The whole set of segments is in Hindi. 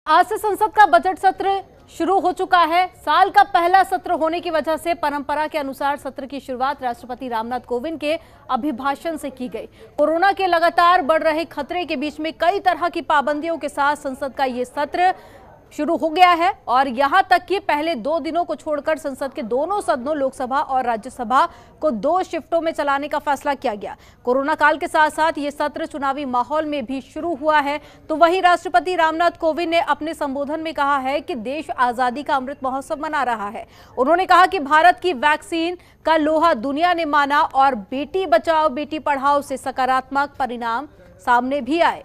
आज से संसद का बजट सत्र शुरू हो चुका है। साल का पहला सत्र होने की वजह से परंपरा के अनुसार सत्र की शुरुआत राष्ट्रपति रामनाथ कोविंद के अभिभाषण से की गई। कोरोना के लगातार बढ़ रहे खतरे के बीच में कई तरह की पाबंदियों के साथ संसद का ये सत्र शुरू हो गया है और यहां तक कि पहले 2 दिनों को छोड़कर संसद के दोनों सदनों लोकसभा और राज्यसभा को 2 शिफ्टों में चलाने का फैसला किया गया। कोरोना काल के साथ साथ ये सत्र चुनावी माहौल में भी शुरू हुआ है। तो वहीं राष्ट्रपति रामनाथ कोविंद ने अपने संबोधन में कहा है कि देश आजादी का अमृत महोत्सव मना रहा है। उन्होंने कहा कि भारत की वैक्सीन का लोहा दुनिया ने माना और बेटी बचाओ बेटी पढ़ाओ से सकारात्मक परिणाम सामने भी आए।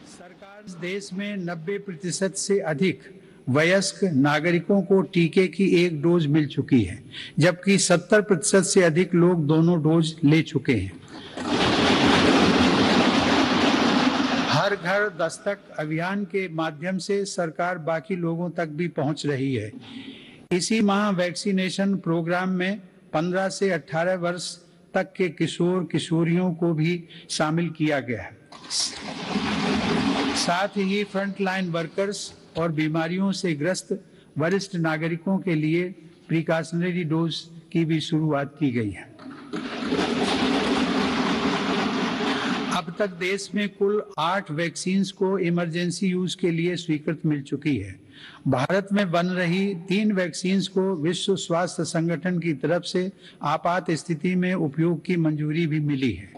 सरकार देश में 90% से अधिक वयस्क नागरिकों को टीके की 1 डोज मिल चुकी है, जबकि 70% से अधिक लोग दोनों डोज ले चुके हैं। हर घर दस्तक अभियान के माध्यम से सरकार बाकी लोगों तक भी पहुंच रही है। इसी माह वैक्सीनेशन प्रोग्राम में 15 से 18 वर्ष तक के किशोर किशोरियों को भी शामिल किया गया है। साथ ही फ्रंटलाइन वर्कर्स और बीमारियों से ग्रस्त वरिष्ठ नागरिकों के लिए प्रिकॉशनरी डोज की भी शुरुआत की गई है। अब तक देश में कुल 8 वैक्सीन्स को इमरजेंसी यूज के लिए स्वीकृत मिल चुकी है। भारत में बन रही 3 वैक्सीन्स को विश्व स्वास्थ्य संगठन की तरफ से आपात स्थिति में उपयोग की मंजूरी भी मिली है।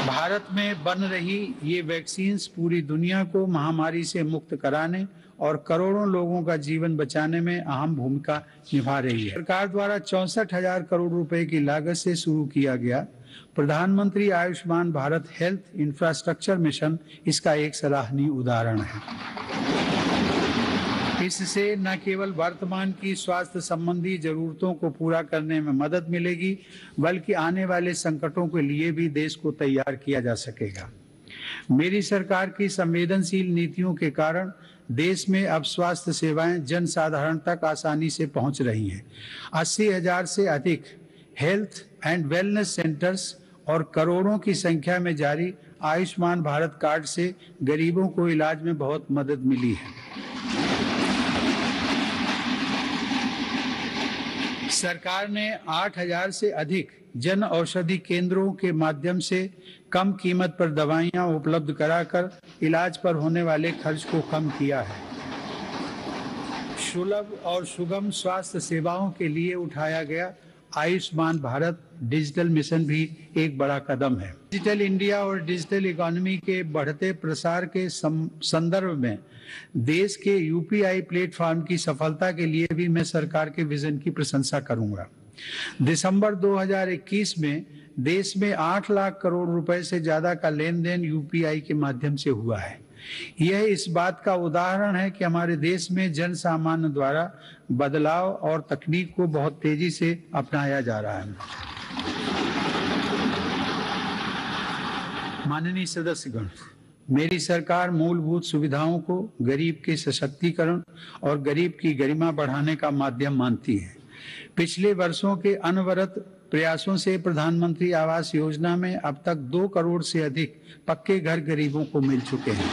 भारत में बन रही ये वैक्सीन्स पूरी दुनिया को महामारी से मुक्त कराने और करोड़ों लोगों का जीवन बचाने में अहम भूमिका निभा रही है। सरकार द्वारा 64,000 करोड़ रुपए की लागत से शुरू किया गया प्रधानमंत्री Ayushman Bharat health infrastructure mission इसका एक सराहनीय उदाहरण है। इससे न केवल वर्तमान की स्वास्थ्य संबंधी जरूरतों को पूरा करने में मदद मिलेगी, बल्कि आने वाले संकटों के लिए भी देश को तैयार किया जा सकेगा। मेरी सरकार की संवेदनशील नीतियों के कारण देश में अब स्वास्थ्य सेवाएं जन साधारण तक आसानी से पहुंच रही हैं। 80,000 से अधिक हेल्थ एंड वेलनेस सेंटर्स और करोड़ों की संख्या में जारी आयुष्मान भारत कार्ड से गरीबों को इलाज में बहुत मदद मिली है। सरकार ने 8,000 से अधिक जन औषधि केंद्रों के माध्यम से कम कीमत पर दवाइयां उपलब्ध कराकर इलाज पर होने वाले खर्च को कम किया है। सुलभ और सुगम स्वास्थ्य सेवाओं के लिए उठाया गया आयुष्मान भारत डिजिटल मिशन भी एक बड़ा कदम है। डिजिटल इंडिया और डिजिटल इकोनॉमी के बढ़ते प्रसार के संदर्भ में देश के यूपीआई प्लेटफॉर्म की सफलता के लिए भी मैं सरकार के विजन की प्रशंसा करूंगा। दिसंबर 2021 में देश में 8 लाख करोड़ रुपए से ज्यादा का लेन देन यूपीआई के माध्यम से हुआ है। यह इस बात का उदाहरण है कि हमारे देश में जन सामान्य द्वारा बदलाव और तकनीक को बहुत तेजी से अपनाया जा रहा है। माननीय सदस्यगण, मेरी सरकार मूलभूत सुविधाओं को गरीब के सशक्तिकरण और गरीब की गरिमा बढ़ाने का माध्यम मानती है। पिछले वर्षों के अनवरत प्रयासों से प्रधानमंत्री आवास योजना में अब तक 2 करोड़ से अधिक पक्के घर गरीबों को मिल चुके हैं।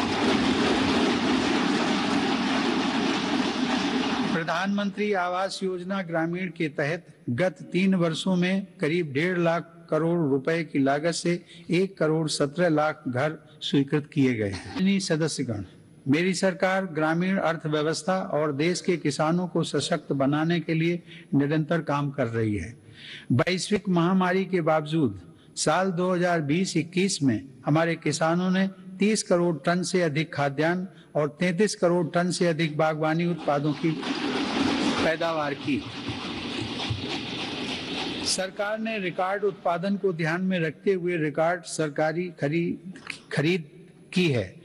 प्रधानमंत्री आवास योजना ग्रामीण के तहत गत 3 वर्षों में करीब 1.5 लाख करोड़ रुपए की लागत से 1 करोड़ 17 लाख घर स्वीकृत किए गए हैं। सदस्यगण, मेरी सरकार ग्रामीण अर्थव्यवस्था और देश के किसानों को सशक्त बनाने के लिए निरंतर काम कर रही है। वैश्विक महामारी के बावजूद साल 2020-21 में हमारे किसानों ने 30 करोड़ टन से अधिक खाद्यान्न और 33 करोड़ टन से अधिक बागवानी उत्पादों की पैदावार की। सरकार ने रिकॉर्ड उत्पादन को ध्यान में रखते हुए रिकॉर्ड सरकारी खरीद की है।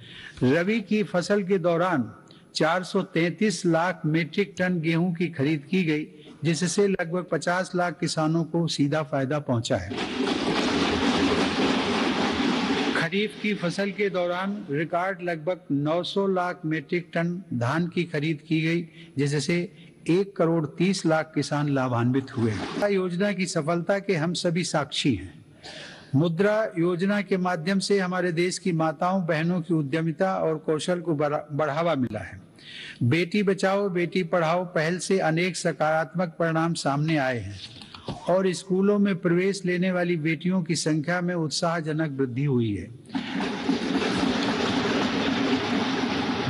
रबी की फसल के दौरान 433 लाख मीट्रिक टन गेहूं की खरीद की गई, जिससे लगभग 50 लाख किसानों को सीधा फायदा पहुंचा है। खरीफ की फसल के दौरान रिकॉर्ड लगभग 900 लाख मीट्रिक टन धान की खरीद की गई, जिससे 1,30,00,000 किसान लाभान्वित हुए। योजना की सफलता के हम सभी साक्षी हैं। मुद्रा योजना के माध्यम से हमारे देश की माताओं बहनों की उद्यमिता और कौशल को बढ़ावा मिला है। बेटी बचाओ बेटी पढ़ाओ पहल से अनेक सकारात्मक परिणाम सामने आए हैं और स्कूलों में प्रवेश लेने वाली बेटियों की संख्या में उत्साहजनक वृद्धि हुई है।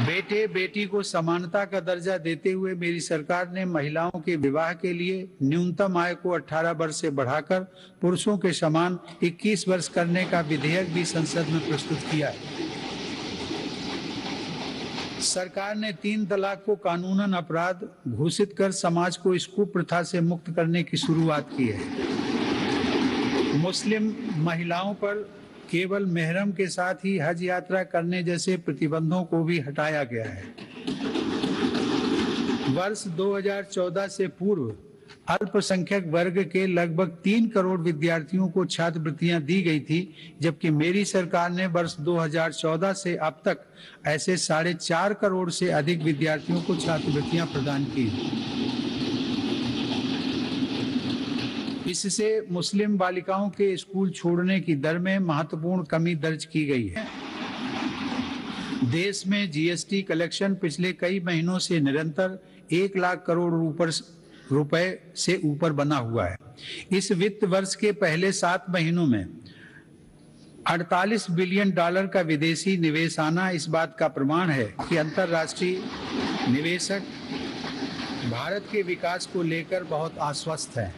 बेटे बेटी को समानता का दर्जा देते हुए मेरी सरकार ने महिलाओं के विवाह के लिए न्यूनतम आय को 18 वर्ष से बढ़ाकर पुरुषों के समान 21 वर्ष करने का विधेयक भी संसद में प्रस्तुत किया है। सरकार ने 3 तलाक को कानूनन अपराध घोषित कर समाज को इस कुप्रथा से मुक्त करने की शुरुआत की है। मुस्लिम महिलाओं पर केवल मेहरम के साथ ही हज यात्रा करने जैसे प्रतिबंधों को भी हटाया गया है। वर्ष 2014 से पूर्व अल्पसंख्यक वर्ग के लगभग 3 करोड़ विद्यार्थियों को छात्रवृत्तियां दी गई थी, जबकि मेरी सरकार ने वर्ष 2014 से अब तक ऐसे 4.5 करोड़ से अधिक विद्यार्थियों को छात्रवृत्तियां प्रदान की। इससे मुस्लिम बालिकाओं के स्कूल छोड़ने की दर में महत्वपूर्ण कमी दर्ज की गई है। देश में जीएसटी कलेक्शन पिछले कई महीनों से निरंतर 1 लाख करोड़ रुपए से ऊपर बना हुआ है। इस वित्त वर्ष के पहले 7 महीनों में $48 बिलियन का विदेशी निवेश आना इस बात का प्रमाण है कि अंतर्राष्ट्रीय निवेशक भारत के विकास को लेकर बहुत आश्वस्त हैं।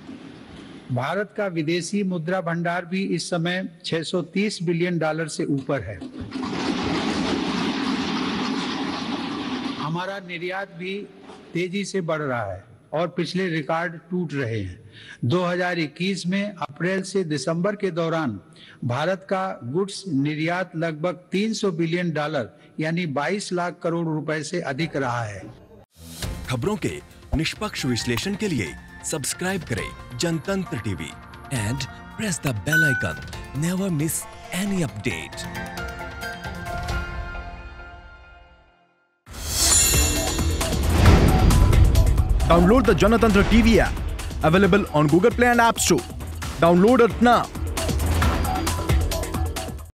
भारत का विदेशी मुद्रा भंडार भी इस समय $630 बिलियन से ऊपर है। हमारा निर्यात भी तेजी से बढ़ रहा है और पिछले रिकॉर्ड टूट रहे हैं। 2021 में अप्रैल से दिसंबर के दौरान भारत का गुड्स निर्यात लगभग $300 बिलियन यानी 22 लाख करोड़ रुपए से अधिक रहा है। खबरों के निष्पक्ष विश्लेषण के लिए सब्सक्राइब करें Janatantra TV and press the bell icon. Never miss any update. Download the Janatantra TV app, available on Google Play and App Store. Download it now.